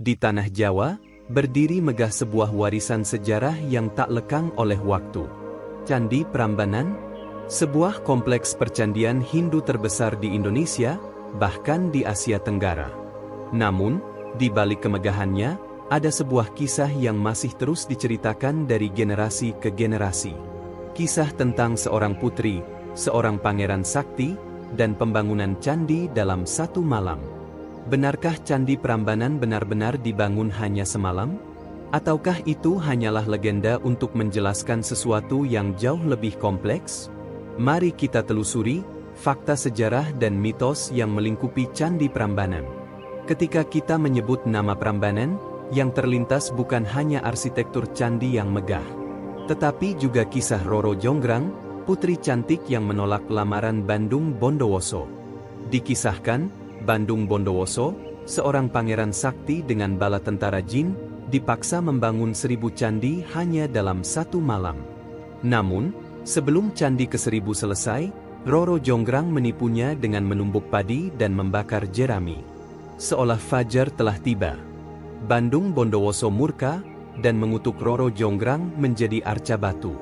Di tanah Jawa, berdiri megah sebuah warisan sejarah yang tak lekang oleh waktu. Candi Prambanan, sebuah kompleks percandian Hindu terbesar di Indonesia, bahkan di Asia Tenggara. Namun, di balik kemegahannya, ada sebuah kisah yang masih terus diceritakan dari generasi ke generasi. Kisah tentang seorang putri, seorang pangeran sakti, dan pembangunan candi dalam satu malam. Benarkah Candi Prambanan benar-benar dibangun hanya semalam? Ataukah itu hanyalah legenda untuk menjelaskan sesuatu yang jauh lebih kompleks? Mari kita telusuri fakta sejarah dan mitos yang melingkupi Candi Prambanan. Ketika kita menyebut nama Prambanan, yang terlintas bukan hanya arsitektur candi yang megah, tetapi juga kisah Roro Jonggrang, putri cantik yang menolak lamaran Bandung Bondowoso. Dikisahkan, Bandung Bondowoso, seorang pangeran sakti dengan bala tentara jin, dipaksa membangun 1000 candi hanya dalam satu malam. Namun, sebelum candi ke-1000 selesai, Roro Jonggrang menipunya dengan menumbuk padi dan membakar jerami. Seolah fajar telah tiba, Bandung Bondowoso murka dan mengutuk Roro Jonggrang menjadi arca batu.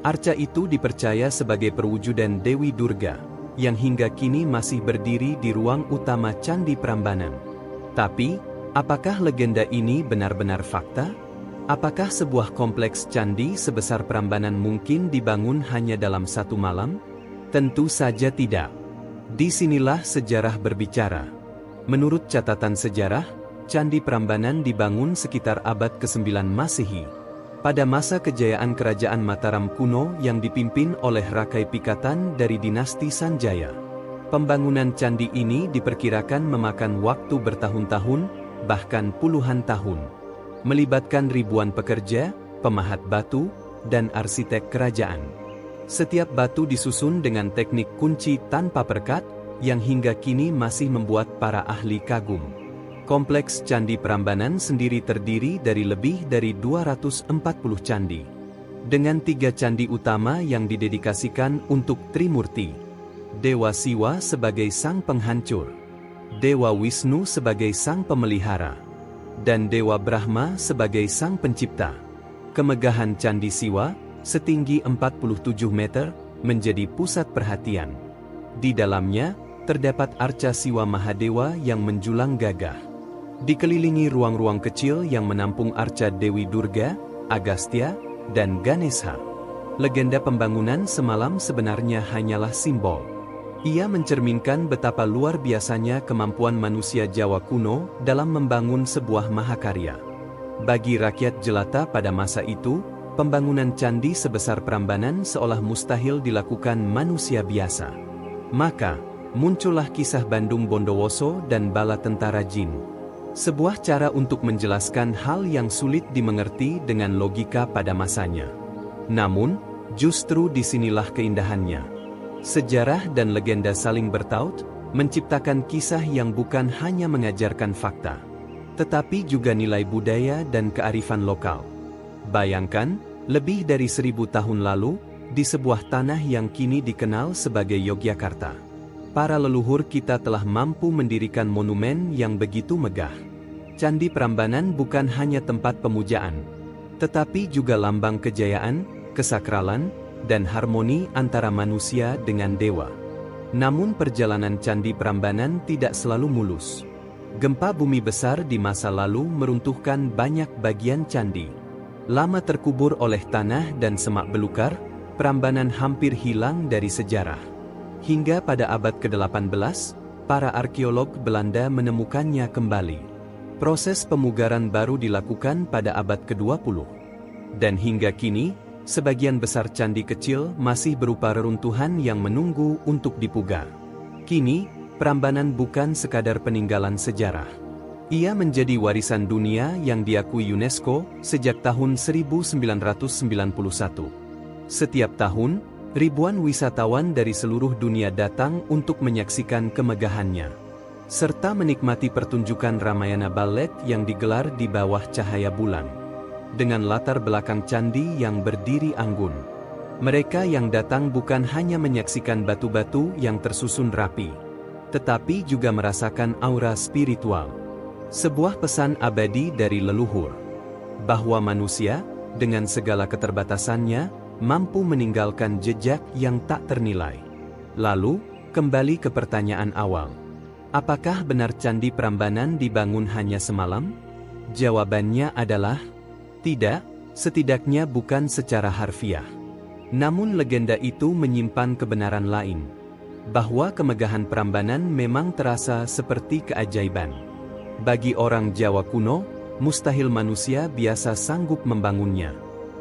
Arca itu dipercaya sebagai perwujudan Dewi Durga, yang hingga kini masih berdiri di ruang utama Candi Prambanan. Tapi, apakah legenda ini benar-benar fakta? Apakah sebuah kompleks candi sebesar Prambanan mungkin dibangun hanya dalam satu malam? Tentu saja tidak. Disinilah sejarah berbicara. Menurut catatan sejarah, Candi Prambanan dibangun sekitar abad ke-9 Masehi. Pada masa kejayaan Kerajaan Mataram kuno yang dipimpin oleh Rakai Pikatan dari dinasti Sanjaya. Pembangunan candi ini diperkirakan memakan waktu bertahun-tahun, bahkan puluhan tahun. Melibatkan ribuan pekerja, pemahat batu, dan arsitek kerajaan. Setiap batu disusun dengan teknik kunci tanpa perekat, yang hingga kini masih membuat para ahli kagum. Kompleks Candi Prambanan sendiri terdiri dari lebih dari 240 candi. Dengan 3 candi utama yang didedikasikan untuk Trimurti. Dewa Siwa sebagai sang penghancur, Dewa Wisnu sebagai sang pemelihara, dan Dewa Brahma sebagai sang pencipta. Kemegahan Candi Siwa, setinggi 47 meter, menjadi pusat perhatian. Di dalamnya, terdapat arca Siwa Mahadewa yang menjulang gagah. Dikelilingi ruang-ruang kecil yang menampung arca Dewi Durga, Agastya, dan Ganesha. Legenda pembangunan semalam sebenarnya hanyalah simbol. Ia mencerminkan betapa luar biasanya kemampuan manusia Jawa kuno dalam membangun sebuah mahakarya. Bagi rakyat jelata pada masa itu, pembangunan candi sebesar Prambanan seolah mustahil dilakukan manusia biasa. Maka, muncullah kisah Bandung Bondowoso dan bala tentara jin. Sebuah cara untuk menjelaskan hal yang sulit dimengerti dengan logika pada masanya. Namun, justru disinilah keindahannya. Sejarah dan legenda saling bertaut, menciptakan kisah yang bukan hanya mengajarkan fakta, tetapi juga nilai budaya dan kearifan lokal. Bayangkan, lebih dari 1000 tahun lalu, di sebuah tanah yang kini dikenal sebagai Yogyakarta, para leluhur kita telah mampu mendirikan monumen yang begitu megah. Candi Prambanan bukan hanya tempat pemujaan, tetapi juga lambang kejayaan, kesakralan, dan harmoni antara manusia dengan dewa. Namun perjalanan Candi Prambanan tidak selalu mulus. Gempa bumi besar di masa lalu meruntuhkan banyak bagian candi. Lama terkubur oleh tanah dan semak belukar, Prambanan hampir hilang dari sejarah. Hingga pada abad ke-18, para arkeolog Belanda menemukannya kembali. Proses pemugaran baru dilakukan pada abad ke-20. Dan hingga kini, sebagian besar candi kecil masih berupa reruntuhan yang menunggu untuk dipugar. Kini, Prambanan bukan sekadar peninggalan sejarah. Ia menjadi warisan dunia yang diakui UNESCO sejak tahun 1991. Setiap tahun, ribuan wisatawan dari seluruh dunia datang untuk menyaksikan kemegahannya, serta menikmati pertunjukan Ramayana Ballet yang digelar di bawah cahaya bulan. Dengan latar belakang candi yang berdiri anggun, mereka yang datang bukan hanya menyaksikan batu-batu yang tersusun rapi, tetapi juga merasakan aura spiritual. Sebuah pesan abadi dari leluhur, bahwa manusia, dengan segala keterbatasannya, mampu meninggalkan jejak yang tak ternilai. Lalu, kembali ke pertanyaan awal. Apakah benar Candi Prambanan dibangun hanya semalam? Jawabannya adalah, tidak, setidaknya bukan secara harfiah. Namun legenda itu menyimpan kebenaran lain, bahwa kemegahan Prambanan memang terasa seperti keajaiban. Bagi orang Jawa kuno, mustahil manusia biasa sanggup membangunnya.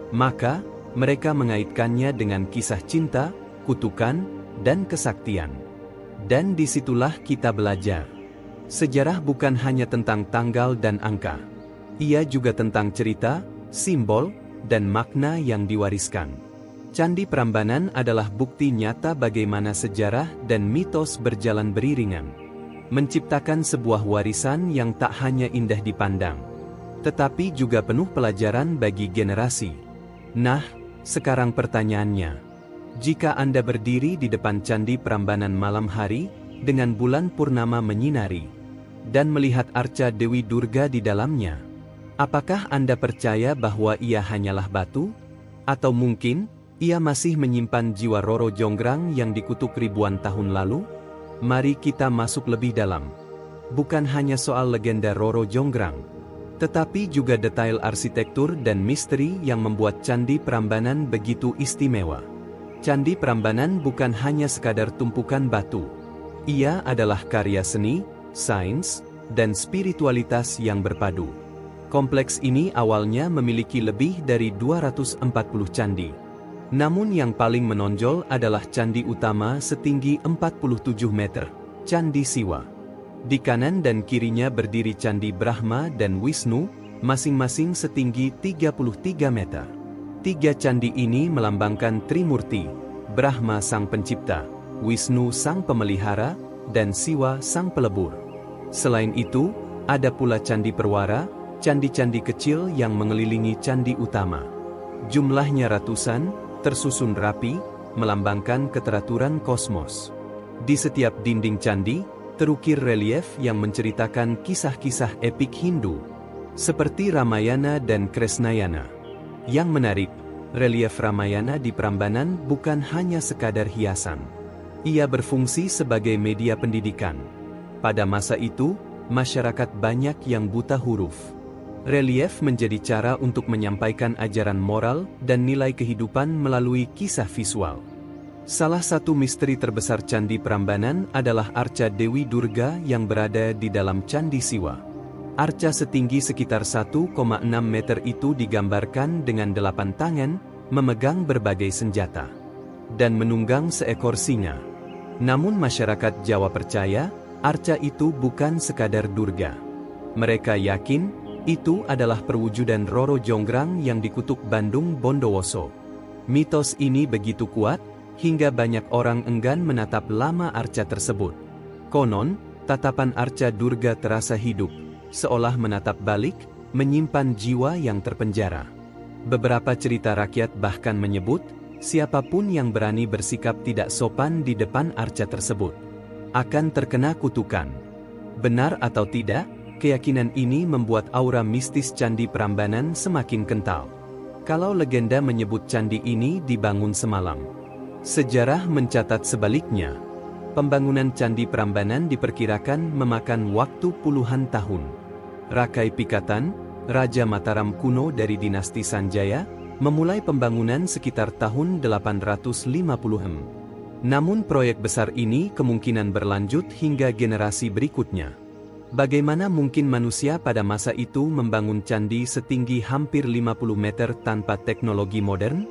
Maka, mereka mengaitkannya dengan kisah cinta, kutukan, dan kesaktian. Dan disitulah kita belajar. Sejarah bukan hanya tentang tanggal dan angka. Ia juga tentang cerita, simbol, dan makna yang diwariskan. Candi Prambanan adalah bukti nyata bagaimana sejarah dan mitos berjalan beriringan, menciptakan sebuah warisan yang tak hanya indah dipandang, tetapi juga penuh pelajaran bagi generasi. Nah, sekarang pertanyaannya, jika Anda berdiri di depan Candi Prambanan malam hari, dengan bulan purnama menyinari, dan melihat arca Dewi Durga di dalamnya, apakah Anda percaya bahwa ia hanyalah batu? Atau mungkin, ia masih menyimpan jiwa Roro Jonggrang yang dikutuk ribuan tahun lalu? Mari kita masuk lebih dalam. Bukan hanya soal legenda Roro Jonggrang, tetapi juga detail arsitektur dan misteri yang membuat Candi Prambanan begitu istimewa. Candi Prambanan bukan hanya sekadar tumpukan batu. Ia adalah karya seni, sains, dan spiritualitas yang berpadu. Kompleks ini awalnya memiliki lebih dari 240 candi. Namun yang paling menonjol adalah candi utama setinggi 47 meter, Candi Siwa. Di kanan dan kirinya berdiri Candi Brahma dan Wisnu, masing-masing setinggi 33 meter. Tiga candi ini melambangkan Trimurti, Brahma sang pencipta, Wisnu sang pemelihara, dan Siwa sang pelebur. Selain itu, ada pula Candi Perwara, candi-candi kecil yang mengelilingi candi utama. Jumlahnya ratusan, tersusun rapi, melambangkan keteraturan kosmos. Di setiap dinding candi, terukir relief yang menceritakan kisah-kisah epik Hindu, seperti Ramayana dan Kresnayana. Yang menarik, relief Ramayana di Prambanan bukan hanya sekadar hiasan. Ia berfungsi sebagai media pendidikan. Pada masa itu, masyarakat banyak yang buta huruf. Relief menjadi cara untuk menyampaikan ajaran moral dan nilai kehidupan melalui kisah visual. Salah satu misteri terbesar Candi Prambanan adalah arca Dewi Durga yang berada di dalam Candi Siwa. Arca setinggi sekitar 1,6 meter itu digambarkan dengan 8 tangan, memegang berbagai senjata, dan menunggang seekor singa. Namun masyarakat Jawa percaya, arca itu bukan sekadar Durga. Mereka yakin, itu adalah perwujudan Roro Jonggrang yang dikutuk Bandung Bondowoso. Mitos ini begitu kuat, hingga banyak orang enggan menatap lama arca tersebut. Konon, tatapan arca Durga terasa hidup, seolah menatap balik, menyimpan jiwa yang terpenjara. Beberapa cerita rakyat bahkan menyebut, siapapun yang berani bersikap tidak sopan di depan arca tersebut akan terkena kutukan. Benar atau tidak, keyakinan ini membuat aura mistis Candi Prambanan semakin kental. Kalau legenda menyebut candi ini dibangun semalam, sejarah mencatat sebaliknya. Pembangunan Candi Prambanan diperkirakan memakan waktu puluhan tahun. Rakai Pikatan, Raja Mataram kuno dari dinasti Sanjaya, memulai pembangunan sekitar tahun 850-em. Namun proyek besar ini kemungkinan berlanjut hingga generasi berikutnya. Bagaimana mungkin manusia pada masa itu membangun candi setinggi hampir 50 meter tanpa teknologi modern?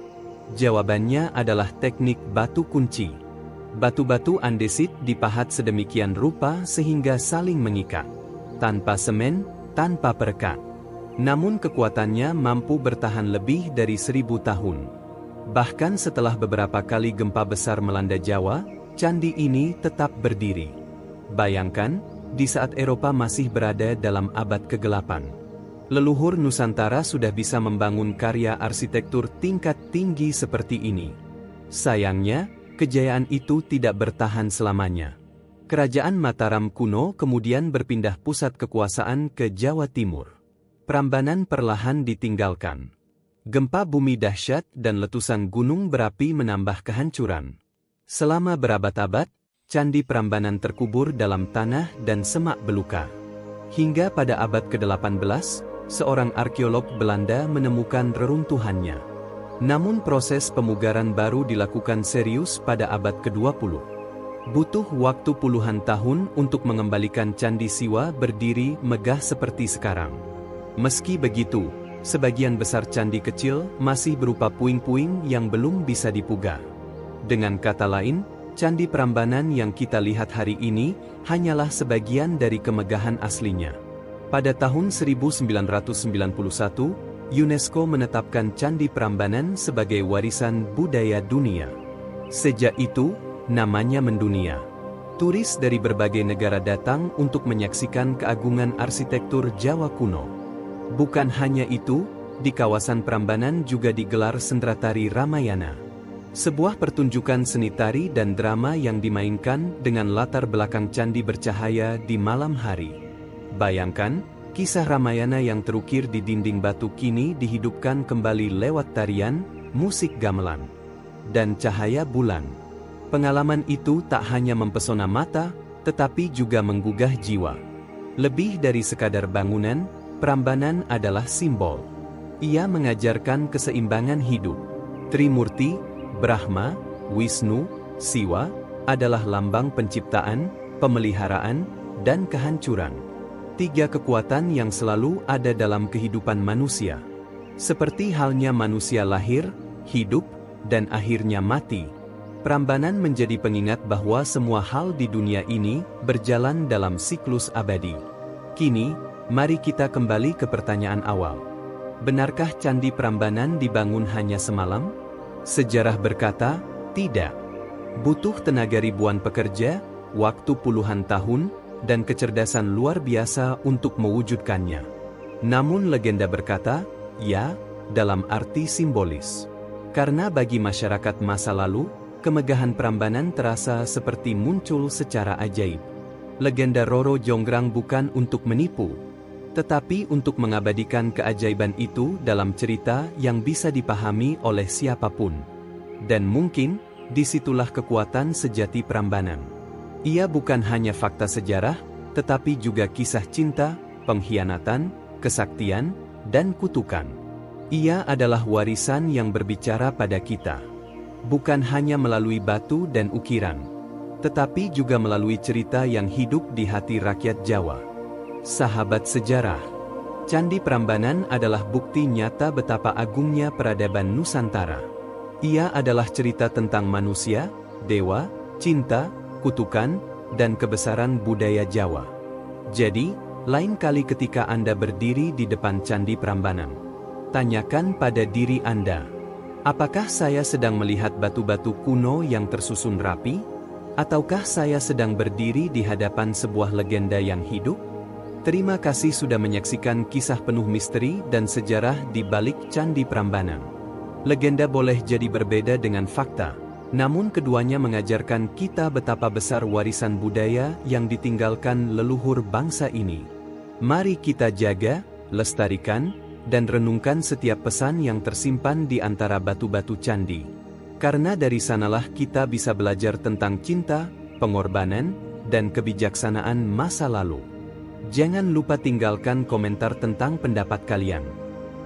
Jawabannya adalah teknik batu kunci. Batu-batu andesit dipahat sedemikian rupa sehingga saling mengikat. Tanpa semen, tanpa perekat. Namun kekuatannya mampu bertahan lebih dari 1000 tahun. Bahkan setelah beberapa kali gempa besar melanda Jawa, candi ini tetap berdiri. Bayangkan, di saat Eropa masih berada dalam abad kegelapan, leluhur Nusantara sudah bisa membangun karya arsitektur tingkat tinggi seperti ini. Sayangnya, kejayaan itu tidak bertahan selamanya. Kerajaan Mataram kuno kemudian berpindah pusat kekuasaan ke Jawa Timur. Prambanan perlahan ditinggalkan. Gempa bumi dahsyat dan letusan gunung berapi menambah kehancuran. Selama berabad-abad, Candi Prambanan terkubur dalam tanah dan semak belukar. Hingga pada abad ke-18, seorang arkeolog Belanda menemukan reruntuhannya. Namun proses pemugaran baru dilakukan serius pada abad ke-20. Butuh waktu puluhan tahun untuk mengembalikan Candi Siwa berdiri megah seperti sekarang. Meski begitu, sebagian besar candi kecil masih berupa puing-puing yang belum bisa dipugar. Dengan kata lain, Candi Prambanan yang kita lihat hari ini hanyalah sebagian dari kemegahan aslinya. Pada tahun 1991, UNESCO menetapkan Candi Prambanan sebagai warisan budaya dunia. Sejak itu, namanya mendunia. Turis dari berbagai negara datang untuk menyaksikan keagungan arsitektur Jawa kuno. Bukan hanya itu, di kawasan Prambanan juga digelar Sendratari Ramayana. Sebuah pertunjukan seni tari dan drama yang dimainkan dengan latar belakang candi bercahaya di malam hari. Bayangkan, kisah Ramayana yang terukir di dinding batu kini dihidupkan kembali lewat tarian, musik gamelan, dan cahaya bulan. Pengalaman itu tak hanya mempesona mata, tetapi juga menggugah jiwa. Lebih dari sekadar bangunan, Prambanan adalah simbol. Ia mengajarkan keseimbangan hidup. Trimurti, Brahma, Wisnu, Siwa, adalah lambang penciptaan, pemeliharaan, dan kehancuran. Tiga kekuatan yang selalu ada dalam kehidupan manusia. Seperti halnya manusia lahir, hidup, dan akhirnya mati. Prambanan menjadi pengingat bahwa semua hal di dunia ini berjalan dalam siklus abadi. Kini, mari kita kembali ke pertanyaan awal. Benarkah Candi Prambanan dibangun hanya semalam? Sejarah berkata, tidak. Butuh tenaga ribuan pekerja, waktu puluhan tahun, dan kecerdasan luar biasa untuk mewujudkannya. Namun legenda berkata, ya, dalam arti simbolis. Karena bagi masyarakat masa lalu, kemegahan Prambanan terasa seperti muncul secara ajaib. Legenda Roro Jonggrang bukan untuk menipu, tetapi untuk mengabadikan keajaiban itu dalam cerita yang bisa dipahami oleh siapapun. Dan mungkin, disitulah kekuatan sejati Prambanan. Ia bukan hanya fakta sejarah, tetapi juga kisah cinta, pengkhianatan, kesaktian, dan kutukan. Ia adalah warisan yang berbicara pada kita. Bukan hanya melalui batu dan ukiran, tetapi juga melalui cerita yang hidup di hati rakyat Jawa. Sahabat sejarah, Candi Prambanan adalah bukti nyata betapa agungnya peradaban Nusantara. Ia adalah cerita tentang manusia, dewa, cinta, kutukan, dan kebesaran budaya Jawa. Jadi, lain kali ketika Anda berdiri di depan Candi Prambanan, tanyakan pada diri Anda, apakah saya sedang melihat batu-batu kuno yang tersusun rapi? Ataukah saya sedang berdiri di hadapan sebuah legenda yang hidup? Terima kasih sudah menyaksikan kisah penuh misteri dan sejarah di balik Candi Prambanan. Legenda boleh jadi berbeda dengan fakta, namun keduanya mengajarkan kita betapa besar warisan budaya yang ditinggalkan leluhur bangsa ini. Mari kita jaga, lestarikan, dan renungkan setiap pesan yang tersimpan di antara batu-batu candi. Karena dari sanalah kita bisa belajar tentang cinta, pengorbanan, dan kebijaksanaan masa lalu. Jangan lupa tinggalkan komentar tentang pendapat kalian.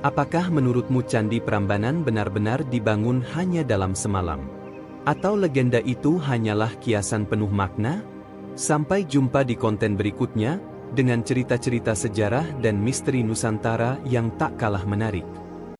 Apakah menurutmu Candi Prambanan benar-benar dibangun hanya dalam semalam? Atau legenda itu hanyalah kiasan penuh makna? Sampai jumpa di konten berikutnya, dengan cerita-cerita sejarah dan misteri Nusantara yang tak kalah menarik.